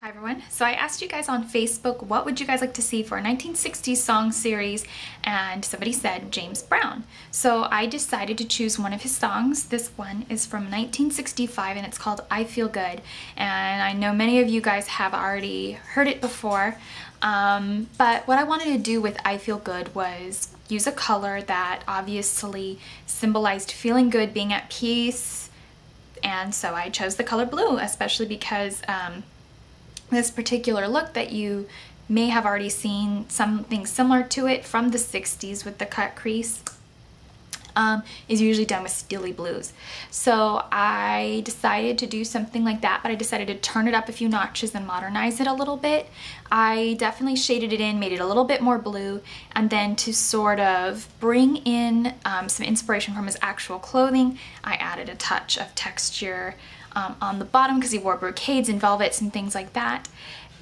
Hi everyone. So I asked you guys on Facebook what would you guys like to see for a 1960s song series, and somebody said James Brown. So I decided to choose one of his songs. This one is from 1965 and it's called I Feel Good, and I know many of you guys have already heard it before, but what I wanted to do with I Feel Good was use a color that obviously symbolized feeling good, being at peace, and so I chose the color blue, especially because this particular look that you may have already seen something similar to it from the 60s with the cut crease is usually done with steely blues. So I decided to do something like that, but I decided to turn it up a few notches and modernize it a little bit. I definitely shaded it in, made it a little bit more blue, and then to sort of bring in some inspiration from his actual clothing, I added a touch of texture on the bottom because he wore brocades and velvets and things like that.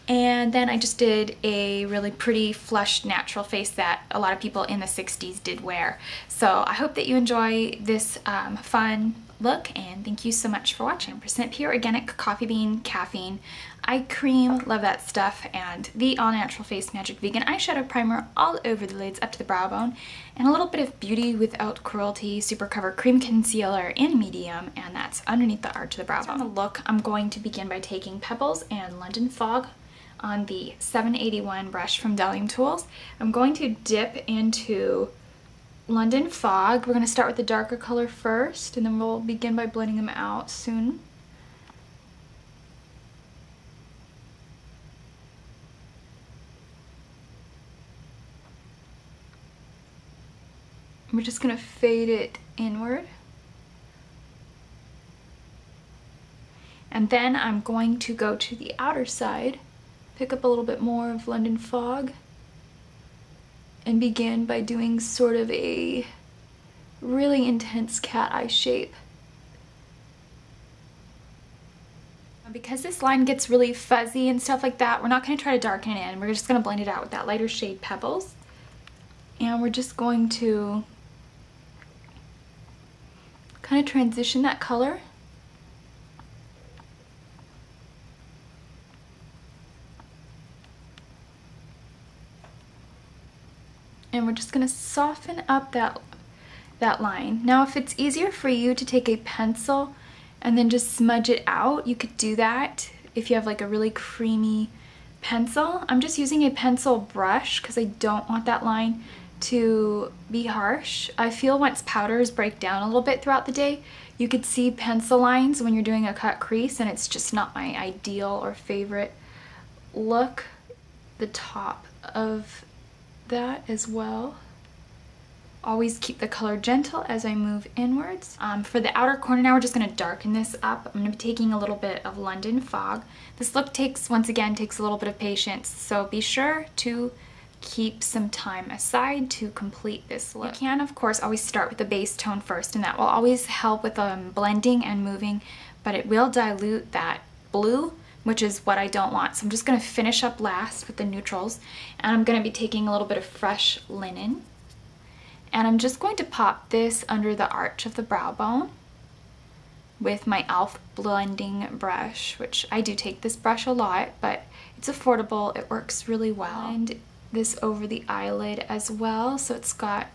And then I just did a really pretty flushed natural face that a lot of people in the 60s did wear. So I hope that you enjoy this fun look, and thank you so much for watching. % pure organic coffee bean caffeine eye cream, love that stuff, and the all natural face magic vegan eyeshadow primer all over the lids up to the brow bone, and a little bit of beauty without cruelty super cover cream concealer in medium, and that's underneath the arch of the brow bone. On the look, I'm going to begin by taking Pebbles and London Fog on the 781 brush from Delling Tools. I'm going to dip into London Fog. We're going to start with the darker color first, and then we'll begin by blending them out soon. We're just going to fade it inward. And then I'm going to go to the outer side, pick up a little bit more of London Fog, and begin by doing sort of a really intense cat eye shape. Because this line gets really fuzzy and stuff like that, we're not going to try to darken it in. We're just going to blend it out with that lighter shade Pebbles. And we're just going to kind of transition that color. And we're just going to soften up that line. Now if it's easier for you to take a pencil and then just smudge it out, you could do that if you have like a really creamy pencil. I'm just using a pencil brush because I don't want that line to be harsh. I feel once powders break down a little bit throughout the day, you could see pencil lines when you're doing a cut crease, and it's just not my ideal or favorite look. The top of that as well. Always keep the color gentle as I move inwards. For the outer corner now, we're just going to darken this up. I'm going to be taking a little bit of London Fog. This look once again takes a little bit of patience, so be sure to keep some time aside to complete this look. You can, of course, always start with the base tone first, and that will always help with blending and moving, but it will dilute that blue, which is what I don't want. So I'm just going to finish up last with the neutrals, and I'm going to be taking a little bit of fresh linen, and I'm just going to pop this under the arch of the brow bone with my e.l.f. blending brush, which I do take this brush a lot, but it's affordable, it works really well. And this over the eyelid as well, so it's got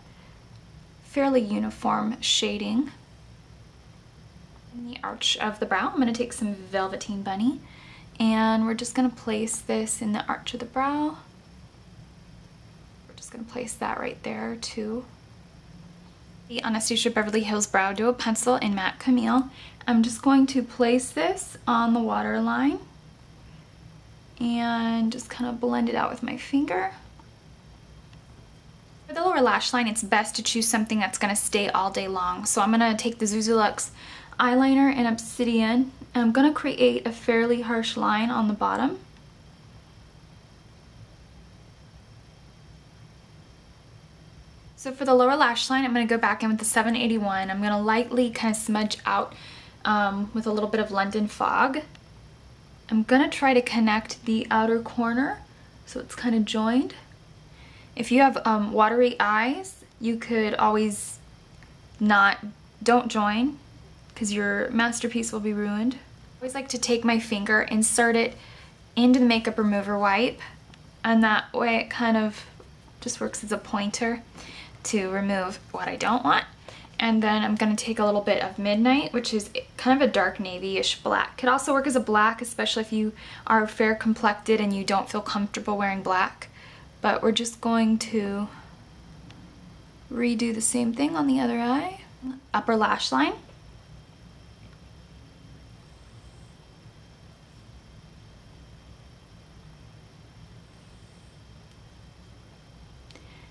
fairly uniform shading. In the arch of the brow, I'm going to take some Velveteen Bunny, and we're just going to place this in the arch of the brow. We're just going to place that right there too. The Anastasia Beverly Hills Brow Duo Pencil in Matte Camille. I'm just going to place this on the waterline and just kind of blend it out with my finger. For the lower lash line, it's best to choose something that's going to stay all day long. So I'm going to take the Zuzu Luxe Eyeliner in Obsidian, and I'm going to create a fairly harsh line on the bottom. So for the lower lash line, I'm going to go back in with the 781. I'm going to lightly kind of smudge out with a little bit of London Fog. I'm going to try to connect the outer corner so it's kind of joined. If you have watery eyes, you could always don't join, because your masterpiece will be ruined. I always like to take my finger, insert it into the makeup remover wipe, and that way it kind of just works as a pointer to remove what I don't want. And then I'm going to take a little bit of Midnight, which is kind of a dark navy-ish black. Could also work as a black, especially if you are fair complected and you don't feel comfortable wearing black. But we're just going to redo the same thing on the other eye. Upper lash line.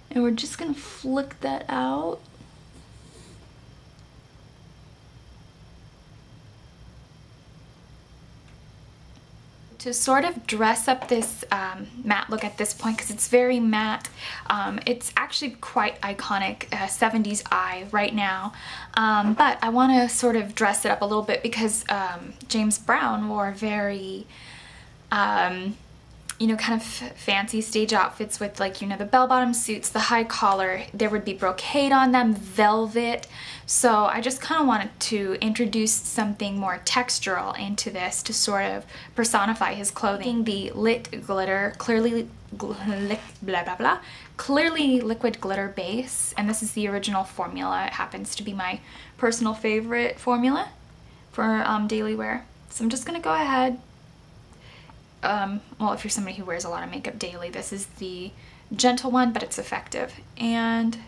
And we're just going to flick that out. To sort of dress up this matte look at this point, because it's very matte, it's actually quite iconic, 70s eye right now, but I want to sort of dress it up a little bit because James Brown wore very you know, kind of fancy stage outfits with, like, you know, the bell-bottom suits, the high collar, there would be brocade on them, velvet. So I just kind of wanted to introduce something more textural into this to sort of personify his clothing. The Lit Glitter, clearly clearly liquid glitter base, and this is the original formula. It happens to be my personal favorite formula for daily wear. So I'm just gonna go ahead. Well, if you're somebody who wears a lot of makeup daily, this is the gentle one, but it's effective. And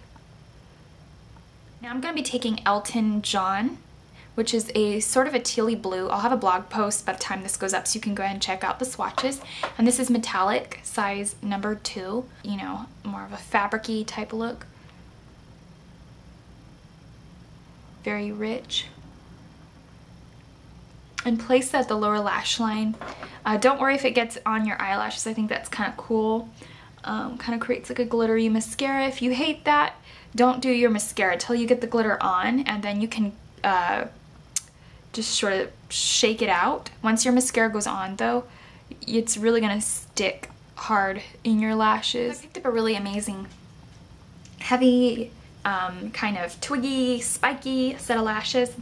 now I'm going to be taking Elton John, which is a sort of a tealy blue. I'll have a blog post by the time this goes up, so you can go ahead and check out the swatches. And this is metallic, size number 2, you know, more of a fabric-y type of look. Very rich. And place that at the lower lash line. Don't worry if it gets on your eyelashes. I think that's kind of cool. Kind of creates like a glittery mascara. If you hate that, don't do your mascara until you get the glitter on, and then you can just sort of shake it out. Once your mascara goes on though, it's really gonna stick hard in your lashes. I picked up a really amazing heavy kind of twiggy, spiky set of lashes.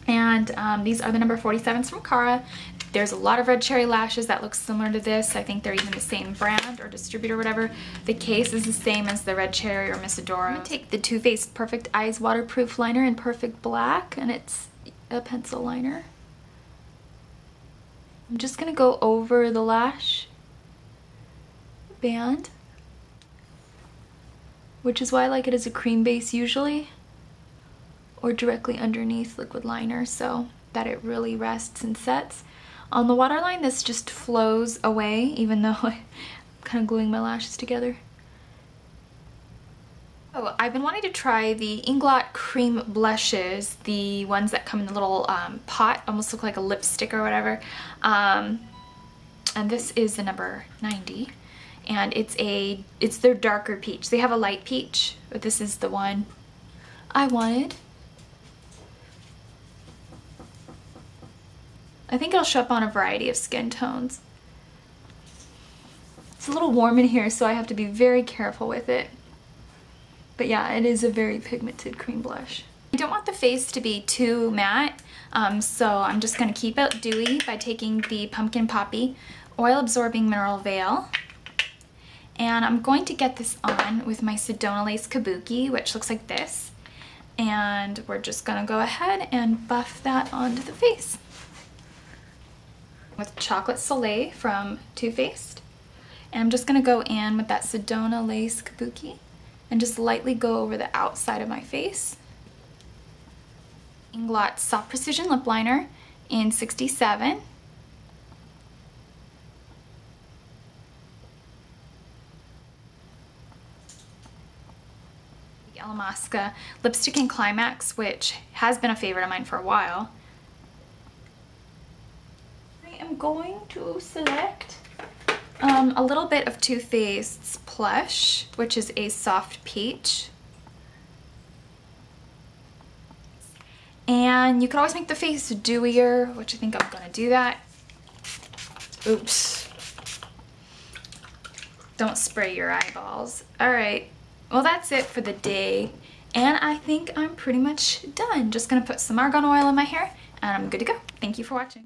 And these are the number 47s from Cara. There's a lot of red cherry lashes that look similar to this. I think they're even the same brand or distributor or whatever. The case is the same as the red cherry or Miss Adora. I'm gonna take the Too Faced Perfect Eyes Waterproof Liner in Perfect Black, and it's a pencil liner. I'm just gonna go over the lash band, which is why I like it as a cream base usually, or directly underneath liquid liner so that it really rests and sets. On the waterline, this just flows away, even though I'm kind of gluing my lashes together. Oh, I've been wanting to try the Inglot Cream Blushes, the ones that come in the little pot, almost look like a lipstick or whatever. And this is the number 90. And it's their darker peach. They have a light peach, but this is the one I wanted. I think it'll show up on a variety of skin tones. It's a little warm in here, so I have to be very careful with it. But yeah, it is a very pigmented cream blush. I don't want the face to be too matte, so I'm just going to keep it dewy by taking the Pumpkin Poppy Oil Absorbing Mineral Veil. And I'm going to get this on with my Sedona Lace Kabuki, which looks like this. And we're just going to go ahead and buff that onto the face with Chocolate Soleil from Too Faced. And I'm just going to go in with that Sedona Lace Kabuki and just lightly go over the outside of my face. Inglot Soft Precision Lip Liner in 67. The Alamasca Lipstick in Climax, which has been a favorite of mine for a while. I'm going to select a little bit of Too Faced's Plush, which is a soft peach. And you can always make the face dewier, which I think I'm going to do that. Oops. Don't spray your eyeballs. Alright, well that's it for the day. And I think I'm pretty much done. Just going to put some argan oil in my hair and I'm good to go. Thank you for watching.